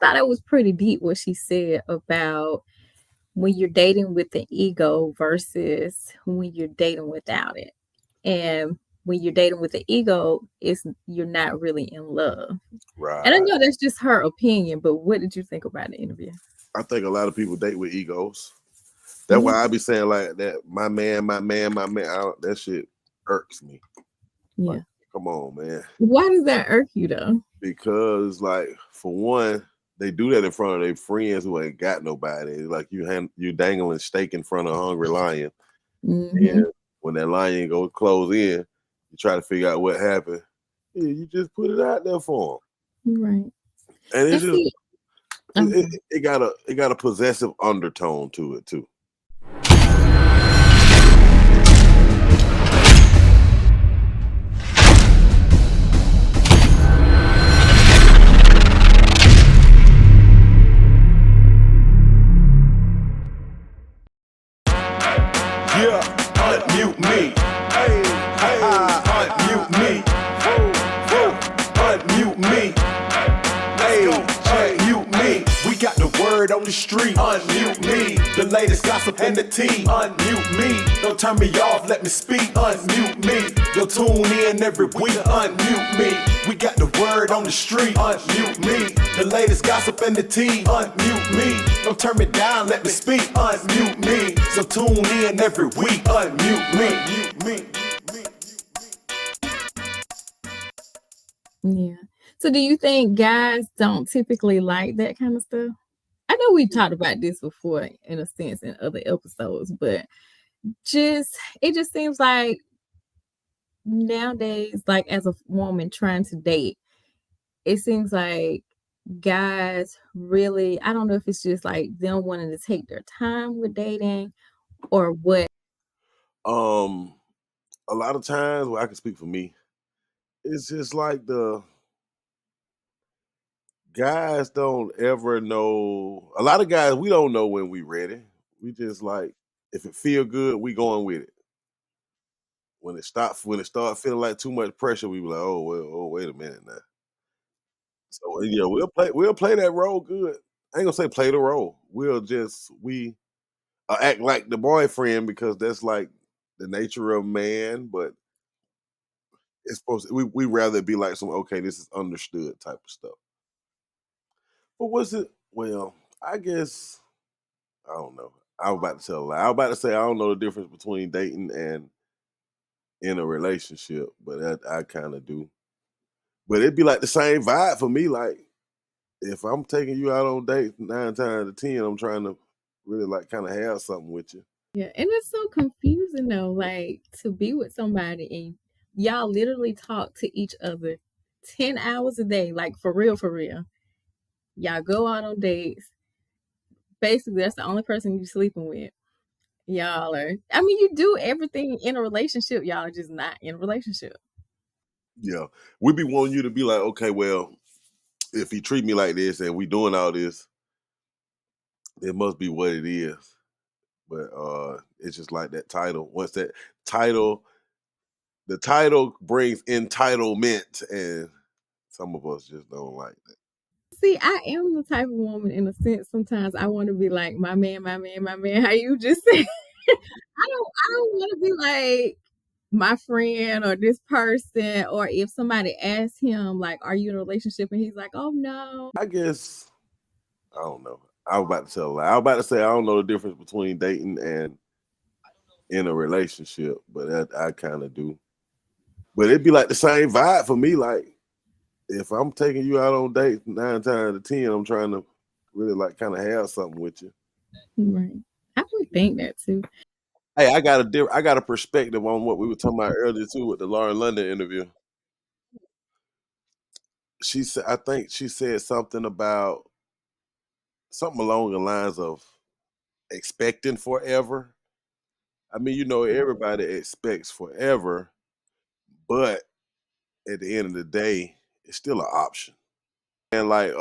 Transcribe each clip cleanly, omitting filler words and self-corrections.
thought it was pretty deep what she said about when you're dating with the ego versus when you're dating without it. And when you're dating with the ego, it's you're not really in love. And I Right. know that's just her opinion, but what did you think about the interview? I think a lot of people date with egos. That's Yeah, why I be saying like that. My man, my man, my man. That shit irks me. Like, yeah. come on, man. Why does that irk you though? Because like for one, they do that in front of their friends who ain't got nobody. Like you dangling steak in front of a hungry lion, Mhm. and when that lion go close in, you try to figure out what happened. Yeah, you just put it out there for Right. them, and And it's just see, I'm it, sorry. it got a possessive undertone to it too. Yeah, unmute me. Hey, hey, unmute me. Unmute me. Hey, unmute me. We got the word on the street. Unmute me. The latest gossip and the tea. Unmute me. Don't turn me off, let me speak. Unmute me. You'll tune in every week. Unmute me. We got the word on the street. Unmute me. The latest gossip and the tea. Unmute me. Don't turn me down, let me speak. Unmute me. So tune in every week. Unmute me. Unmute me. Yeah. So do you think guys don't typically like that kind of stuff? I know we talked about this before in a sense in other episodes, but just it just seems like nowadays, like as a woman trying to date, it seems like guys really, I don't know if it's just like them wanting to take their time with dating or what. Um, a lot of times, well, I can speak for me. It's just like the guys don't ever know. A lot of guys, we don't know when we ready. We just like if it feel good, we going with it. When it start feeling like too much pressure, we be like, oh well, oh wait a minute now. So yeah, we'll play that role good. I ain't gonna say play the role. We act like the boyfriend because that's like the nature of man. But it's supposed to, we rather be like some okay, this is understood type of stuff. But was it? Well, I guess I don't know. I was about to tell a lie. I was about to say I don't know the difference between dating and in a relationship, but I kind of do. But it'd be like the same vibe for me. Like if I'm taking you out on dates 9 times out of 10, I'm trying to really like kind of have something with you. Yeah, and it's so confusing though, like to be with somebody and y'all literally talk to each other 10 hours a day, like for real, for real. Y'all go out on dates. Basically, that's the only person you sleeping with. Y'all are, I mean, you do everything in a relationship. Y'all are just not in a relationship. Yeah, we be wanting you to be like, okay, well, if he treat me like this and we doing all this, it must be what it is. But it's just like that title. Once that title, the title brings entitlement, and some of us just don't like that. See, I am the type of woman in a sense. Sometimes I want to be like my man, my man, my man. How you just said, I don't want to be like my friend or this person. Or if somebody asks him, like, "Are you in a relationship?" and he's like, "Oh no." I guess I don't know. I was about to tell a lie. I was about to say I don't know the difference between dating and in a relationship, but I kind of do. But it'd be like the same vibe for me. Like if I'm taking you out on dates 9 times out of 10, I'm trying to really like kind of have something with you. Right. I would think that too. Hey, I got a perspective on what we were talking about earlier too with the Lauren London interview. She said I think she said something about something along the lines of expecting forever. I mean, everybody expects forever, but at the end of the day, it's still an option. And like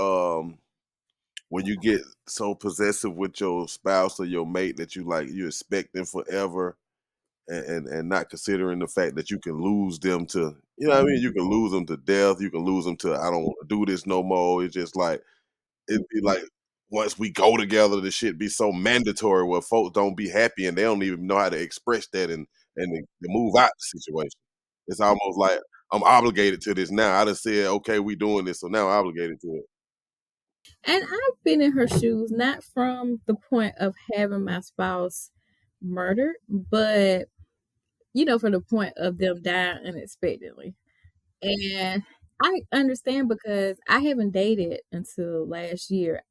when you get so possessive with your spouse or your mate that you expect them forever and not considering the fact that you can lose them to you know what I mean, you can lose them to death, you can lose them to I don't want to do this no more. It's just like it'd be like once we go together, the shit be so mandatory where folks don't be happy and they don't even know how to express that and to move out the situation. It's almost like I'm obligated to this now. I done said, okay, we doing this, so now I'm obligated to it. And I've been in her shoes, not from the point of having my spouse murdered, but for the point of them dying unexpectedly. And I understand because I haven't dated until last year.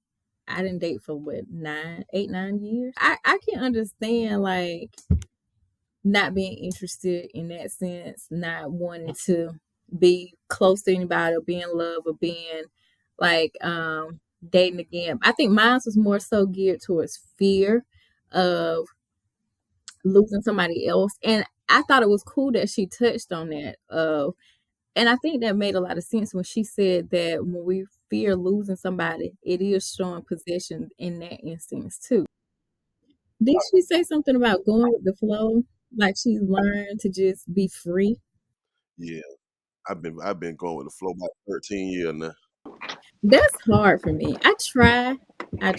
I didn't date for what, 9 8 9 years. I can understand like not being interested in that sense, not wanting to be close to anybody or be in love or being like dating again. I think mine was more so geared towards fear of losing somebody else. And I thought it was cool that she touched on that. And I think that made a lot of sense when she said that when we fear losing somebody, it is showing possession in that instance too. Did she say something about going with the flow? Like she's learned to just be free? Yeah, I've been going with the flow about 13 years now. That's hard for me. I try. I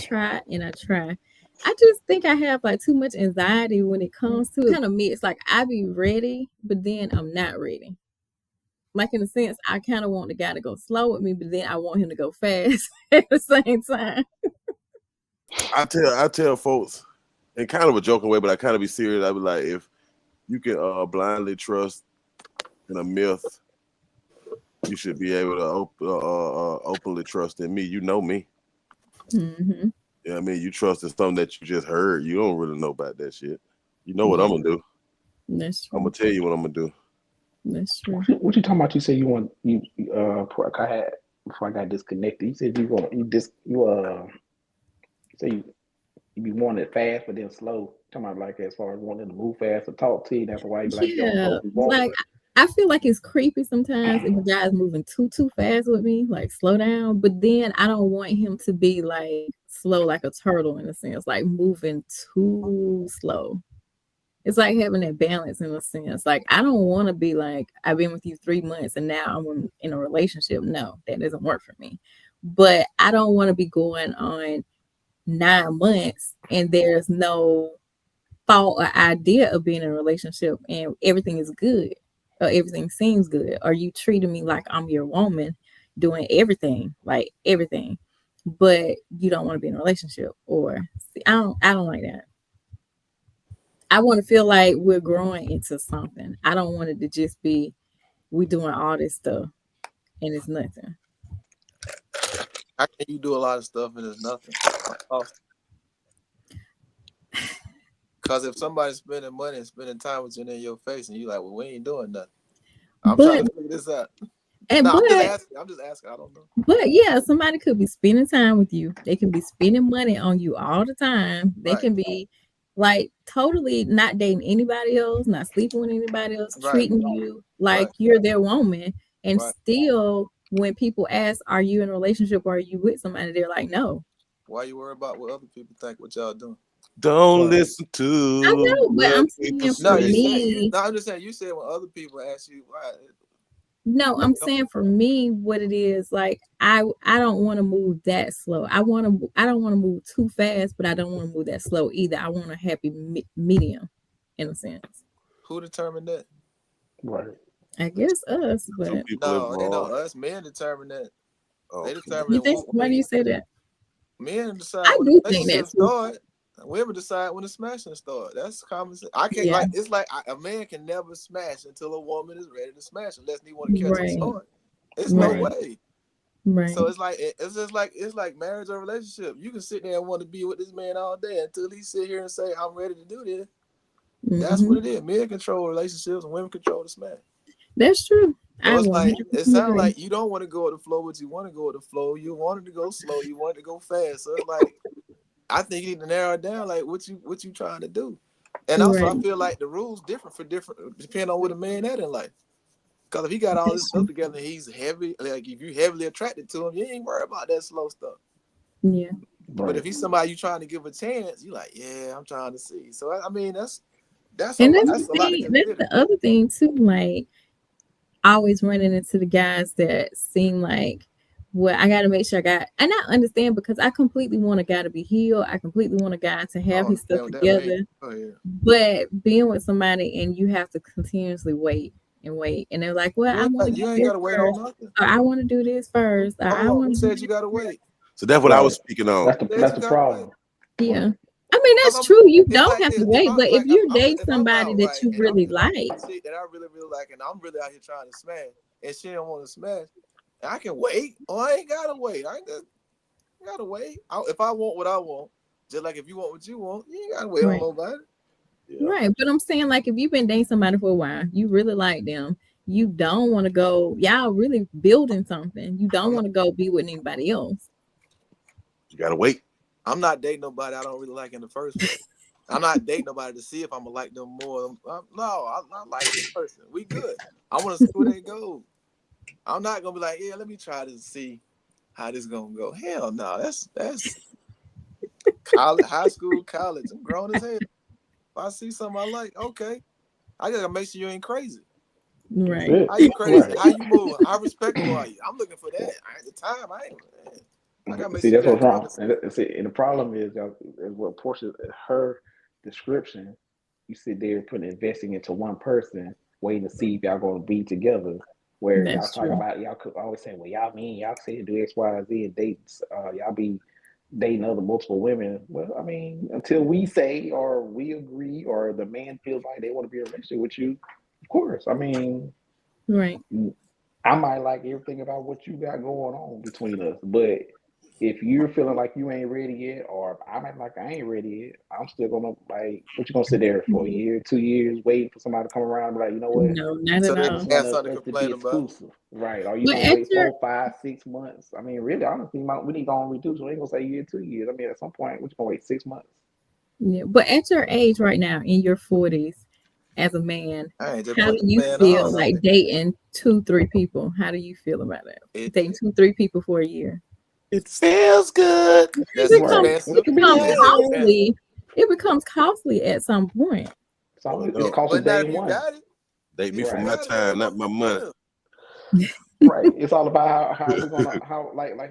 just think I have like too much anxiety when it comes to kind of mixed. Like I be ready, but then I'm not ready. Like in a sense, I kind of want the guy to go slow with me, but then I want him to go fast at the same time. I tell folks in kind of a joking way, but I kind of be serious. I be like, if you can blindly trust in a myth, you should be able to openly trust in me. You know me. Hmm. Yeah, I mean, you trust in something that you just heard. You don't really know about that shit. You know what I'm Yeah, gonna do. that's I'm true. gonna tell you what I'm gonna do. That's true. What you talking about? You say you want you I had before I got disconnected. You said you want you say you be wanting it fast but then slow. Talking about like as far as wanting to move fast or talk to you. That's why you be like you don't Yeah, know if you want it. like I feel like it's creepy sometimes if a guy's moving too fast with me, like slow down. But then I don't want him to be like slow like a turtle in a sense, like moving too slow. It's like having that balance in a sense. Like I don't want to be like I've been with you 3 months and now I'm in a relationship. No, that doesn't work for me. But I don't want to be going on 9 months and there's no thought or idea of being in a relationship and everything is good or everything seems good or you treating me like I'm your woman doing everything like everything but you don't want to be in a relationship or see, I don't like that. I want to feel like we're growing into something. I don't want it to just be we doing all this stuff and it's nothing. How can you do a lot of stuff and it's nothing? Because if somebody's spending money and spending time with you in your face, and you like, well, we ain't doing nothing. I'm trying but to figure this out. and No, I'm just but asking. I'm just asking. I don't know. But yeah, somebody could be spending time with you. They can be spending money on you all the time. They Right. can be like totally not dating anybody else, not sleeping with anybody else, Right. treating you like Right. you're their woman. And Right. still, when people ask, are you in a relationship or are you with somebody? They're like, no. Why you worry about what other people think? What y'all doing? Don't Right. listen I to know, but what I'm people saying No, for you say. said you. me, No, I'm just saying. You said when other people ask you, why? no, No, I'm no. saying for me, what it is like, I don't want to move that slow. I don't want to move too fast, but I don't want to move that slow either. I want a happy medium, in a sense. Who determined that? Right. I guess us, Two but people No, it ain't no involved. us. Men determine that. They Okay. determine you that. think? Why do you say that? Men decide I when the do think that relationship too. start. Women decide when the smashing start. That's common sense. I can't Yeah, like it's like a man can never smash until a woman is ready to smash, unless he want to catch a right, sword. It's no right, Right. way. So right. it's like marriage or relationship. You can sit there and want to be with this man all day until he sit here and say, "I'm ready to do this." That's Hmm. what it is. Men control relationships and women control the smash. That's true. So I it's like it 100% sounds agree. like you don't want to go with the flow, but you want to go with the flow. You wanted to go slow. You wanted to go fast. So it's like I think you need to narrow it down, like what you trying to do. And also, I Right. feel like the rules different for different, depending on what a man at in life. Because if he got all this That's stuff true. together, and he's heavy. Like if you heavily attracted to him, you ain't worried about that slow stuff. Yeah. But Right. if he's somebody you trying to give a chance, you like, yeah, I'm trying to see. So I mean, that's a And lot. that's the That's a lot to thing. That's consider. the other thing too. Like always running into the guys that seem like well, I got to make sure and I understand because I completely want a guy to be healed. I completely want a guy to I have don't his stuff understand what that means. together. Oh yeah. But being with somebody and you have to continuously wait and wait, and they're like, well, I want to You get ain't this gotta wait on first, nothing. or I want to do this first, or Hold I on. want Who to do said you this gotta first. wait? So that's what I was Right. speaking on. That's the Who said that's you the gotta wait? problem. Yeah. Right. I mean, Cause that's true. You it's don't like have to this. wait, but if you date If I'm somebody out that right you and really I'm with like, a chick that I really really like, and I'm really out here trying to smash, and she don't want to smash, I can wait, or I ain't gotta wait. I ain't gotta wait. If I want what I want, just like if you want what you want, you ain't gotta wait on right, nobody. Yeah. right. But I'm saying, like, if you've been dating somebody for a while, you really like them, you don't want to go, y'all really building something. You don't I'm not. want to go be with anybody else. You gotta wait. I'm not dating nobody I don't really like in the first place. I'm not dating nobody to see if I'm gonna like them more. I like this person. We good. I want to see where they go. I'm not gonna be like, yeah, let me try to see how this gonna go. Hell no, that's college, high school, college. I'm grown as hell. If I see something I like, okay, I gotta make sure you ain't crazy. That's Right. it. How you crazy? Right. How you moving? How respectful are you? I'm looking for that. At the time, I gotta make See, sure you that's got what's common wrong. sense. And the problem is, y'all, is what Portia, her description, you sit there putting investing into one person, waiting to see if y'all going to be together. Where y'all That's talk true. about, y'all could always say, well, y'all say to do X, Y, Z and dates, y'all be dating other multiple women. Well, I mean, until we say or we agree or the man feels like they want to be in a relationship with you, of course. I mean, Right. I might like everything about what you got going on between us, but if you're feeling like you ain't ready yet, or if I might like I ain't ready yet, I'm still gonna like what you gonna sit there for a year, 2 years, waiting for somebody to come around and be like, you know what? No, not So at they I all. just want have something to us to be complain about. exclusive, right? Are you But gonna at wait your 4, 5, 6 months? I mean, really, honestly, we need to go and reduce. We ain't gonna say a year, 2 years. I mean, at some point, we're just gonna wait 6 months. Yeah, but at your age right now, in your 40s, as a man, I ain't just how do put the you man feel on. like dating two, three people? How do you feel about that? It Dating two, three people for a year. It feels good. It that's becomes Right? expensive. It can be becomes It's nice. expensive. costly. It becomes costly at some point. Boy, It's no. costing But not day if you one, got it. Date me If for you right? my got it, ain't time, not nobody my gonna money. care. Right. It's all about how we're gonna how like I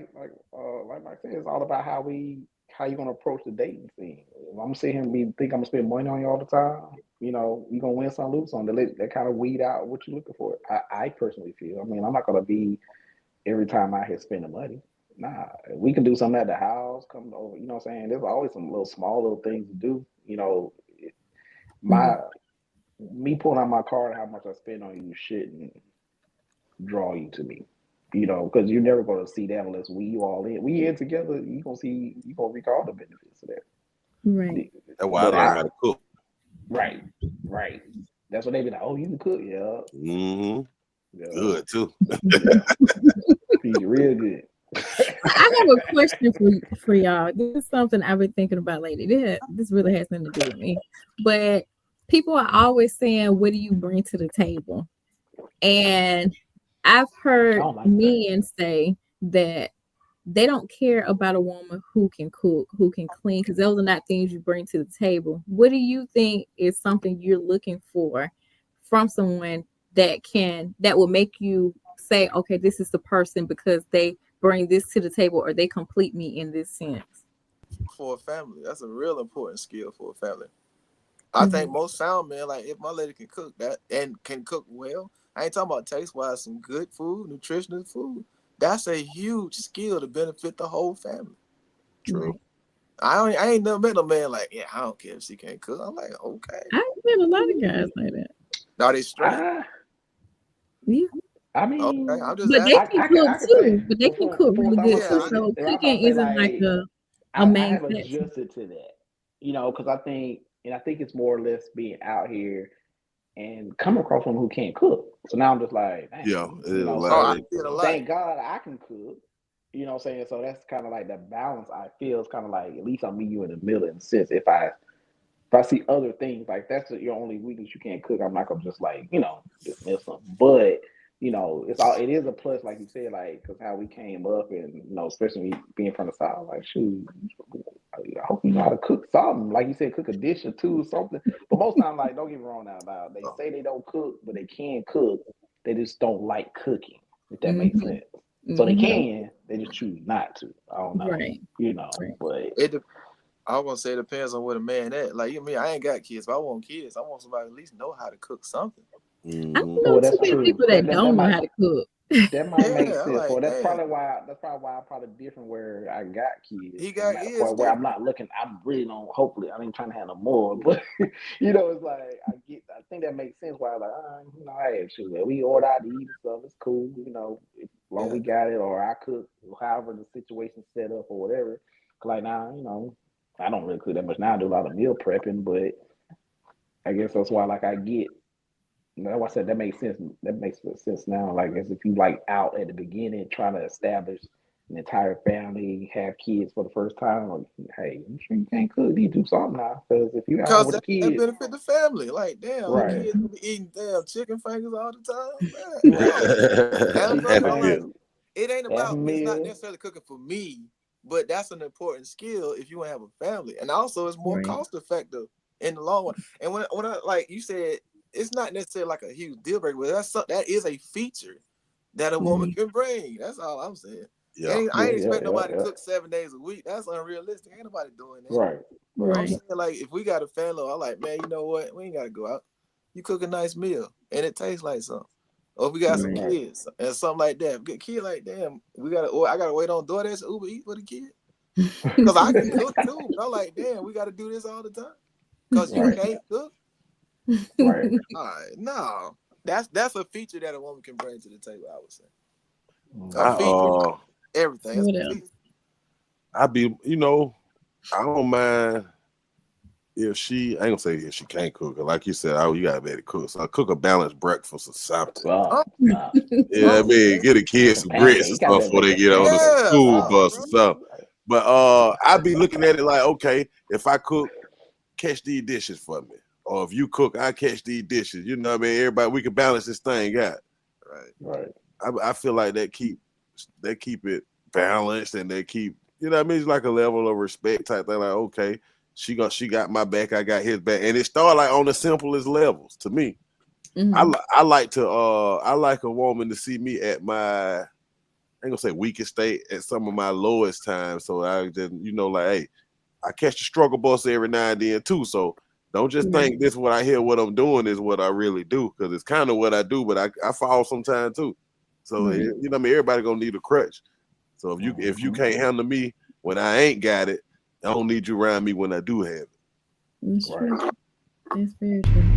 said, it's all about how you gonna approach the dating scene. If I'm gonna sit here and think I'm gonna spend money on you all the time, you're gonna win some, lose some. That kind of weed out what you're looking for. I personally feel. I mean, I'm not gonna be every time I here spending money. Nah, we can do something at the house, come over, you know what I'm saying? There's always some little small little things to do. My Mhm. me pulling out my card, how much I spend on you shouldn't draw you to me. Because you're never going to see that unless we all in. We in together. You gonna reap all the benefits of that. Right. That's why I But learned how to cook. right, right. That's what they be like. Oh, you can cook, yeah, Hmm. yeah, Good too. yeah. Feed you real good. I have a question for y'all. This is something I've been thinking about lately. This really has nothing to do with me, but people are always saying, "What do you bring to the table?" And I've I heard don't like that. men say that they don't care about a woman who can cook, who can clean, because those are not things you bring to the table. What do you think is something you're looking for from someone that will make you say, okay, this is the person because they bring this to the table or they complete me in this sense? For a family, that's a real important skill for a family. I think Hmm. most sound men, like if my lady can cook that and can cook well, I ain't talking about taste wise, some good food, nutritious food. That's a huge skill to benefit the whole family. True. Right. I ain't never met no man like, yeah, I don't care if she can't cook. I'm like, okay. I've met a lot of guys like that. Are they straight? I Yeah. I Okay, I'm mean, just But they asking. can I cook could say, too. But they but can cook for really what I'm good gonna Yeah, too. say, So if I'm about cooking to say isn't like like a I main have section. adjusted to that, because I think it's more or less being out here and come across someone who can't cook. So now I'm just like, Yeah, dang, it is a oh, lot of I so that see it a going on. lot. thank God I can cook. You know what I'm saying? So that's kind of like the balance I feel is kind of like at least I'll meet you in the middle in a sense. If I see other things like that's your only weakness, you can't cook, I'm not gonna just like dismiss them. But it is a plus, like you said, like because how we came up and especially me being from the south, like shoot, I hope you know how to cook something. Like you said, cook a dish or two or something. But most time, like don't get me wrong now, about they Oh, say they don't cook, but they can cook. They just don't like cooking. If that makes Hmm. sense. So they Mhm. can, they just choose not to. I don't know, Right. Right. but It. I want to say it depends on where the man at. Like you mean, I ain't got kids, but I want kids. I want somebody to at least know how to cook something. I Mm-hmm. don't know well, too that's many true. people that That don't know might how to cook. make Yeah, I'm sense. So like, that's damn, probably why I'm probably different where I got kids. he And I'm got at a is point where I'm different. not looking. I'm really don't. Hopefully, I ain't trying to have no more. But it's like I think that makes sense. Why I'm like, hey, shoot, we order out to eat and stuff. It's cool. As long as Yeah, we got it, or I cook, however the situation's set up or whatever. Like now, I don't really cook that much now. I do a lot of meal prepping, but I guess that's why like I get. That's why I said that makes sense. That makes sense now. Like as if you like out at the beginning trying to establish an entire family, have kids for the first time. Like, hey, you sure you can't cook? You do something now. Because if you at home because with the that kids, benefit the family. Like, damn, the right, kids be eating damn chicken fingers all the time. Man, right, no. And chicken Happy I'm meal. like, fingers, it ain't half a about me. It's not meal, necessarily cooking for me, but that's an important skill if you want to have a family. And also, it's more Right. cost effective in the long run. And when I like you said, it's not necessarily like a huge deal breaker, but that is a feature that a woman Mhm. can bring. That's all I'm saying. Yeah. I yeah, ain't yeah, expect yeah, nobody to yeah, cook 7 days a week. That's unrealistic. Ain't nobody doing that. right, But right, I'm Right. saying, like, if we got a family, I'm like, man, you know what? We ain't gotta go out. You cook a nice meal and it tastes like something. Or if we got some Right. right, kids and something like that. Get kid like, damn, I gotta wait on DoorDash or Uber Eat for the kid. Cause I can cook too, but I'm like, damn, we gotta do this all the time. Cause you right, can't cook. right. All right, no. That's a feature that a woman can bring to the table, I would say. A I Mm-hmm. feature, everything. It's What a else? feature. I be, I don't mind if she, I ain't gonna say if she can't cook. Like you said, you gotta be able to cook. So I cook a balanced breakfast or something. Oh, Oh, nah, Yeah, I mean, okay. get the kids some some grits pancakes. You and gotta stuff be able to before make they some get on the pancakes. Yeah, school no, Oh, bus or bro. something. But I be looking at it like, okay, if I cook, catch these dishes for me. Or if you cook, I catch these dishes. You know what I mean? Everybody, we can balance this thing out. Right. right, I feel like they keep it balanced and they keep, you know what I mean? It's like a level of respect type thing. Like, okay, she got my back, I got his back. And it started like on the simplest levels to me. Mhm. I like a woman to see me at my, I ain't gonna say weakest state, at some of my lowest times. So I just, like, hey, I catch the struggle bus every now and then too. So don't just Right. think this what I hear what I'm doing is what I really do, because it's kind of what I do, but I fall sometimes too. So Right. you know what I mean, everybody gonna need a crutch. So if you mm-hmm. can't handle me when I ain't got it, I don't need you around me when I do have it. That's Right. true. That's very true.